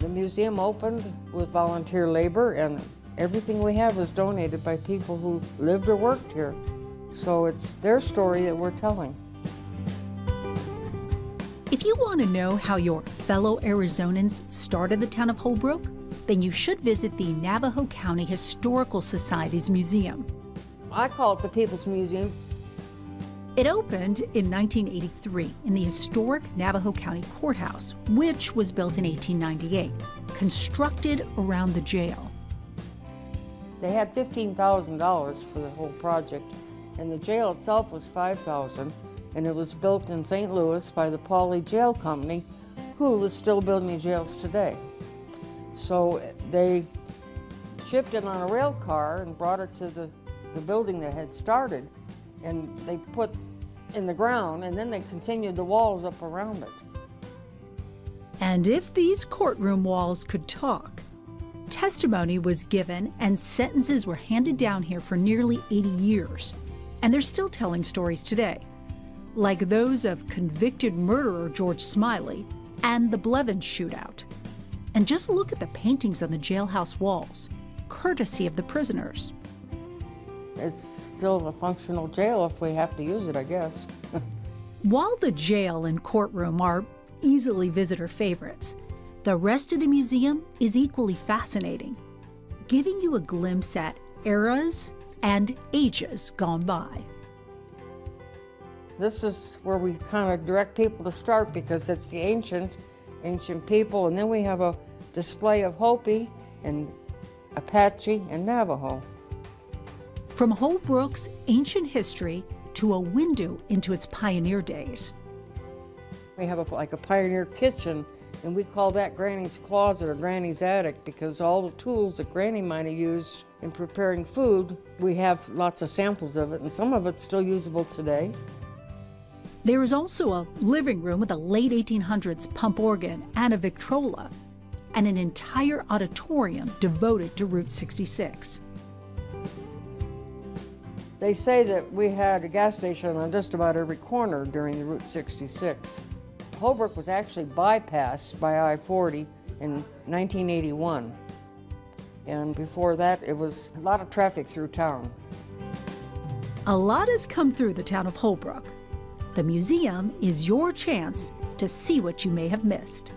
The museum opened with volunteer labor, and everything we have was donated by people who lived or worked here. So it's their story that we're telling. If you want to know how your fellow Arizonans started the town of Holbrook, then you should visit the Navajo County Historical Society's museum. I call it the People's Museum. It opened in 1983 in the historic Navajo County Courthouse, which was built in 1898, constructed around the jail. They had $15,000 for the whole project, and the jail itself was $5,000, and it was built in St. Louis by the Pauley Jail Company, who is still building jails today. So they shipped it on a rail car and brought it to the building that had started, and they put in the ground, and then they continued the walls up around it. And if these courtroom walls could talk, testimony was given and sentences were handed down here for nearly 80 years. And they're still telling stories today, like those of convicted murderer George Smiley and the Blevins shootout. And just look at the paintings on the jailhouse walls, courtesy of the prisoners. It's still a functional jail if we have to use it, I guess. While the jail and courtroom are easily visitor favorites, the rest of the museum is equally fascinating, giving you a glimpse at eras and ages gone by. This is where we kind of direct people to start because it's the ancient people, and then we have a display of Hopi and Apache and Navajo. From Holbrook's ancient history to a window into its pioneer days. We have like a pioneer kitchen, and we call that Granny's closet or Granny's attic because all the tools that Granny might have used in preparing food, we have lots of samples of it, and some of it's still usable today. There is also a living room with a late 1800s pump organ and a Victrola, and an entire auditorium devoted to Route 66. They say that we had a gas station on just about every corner during the Route 66. Holbrook was actually bypassed by I-40 in 1981. And before that, it was a lot of traffic through town. A lot has come through the town of Holbrook. The museum is your chance to see what you may have missed.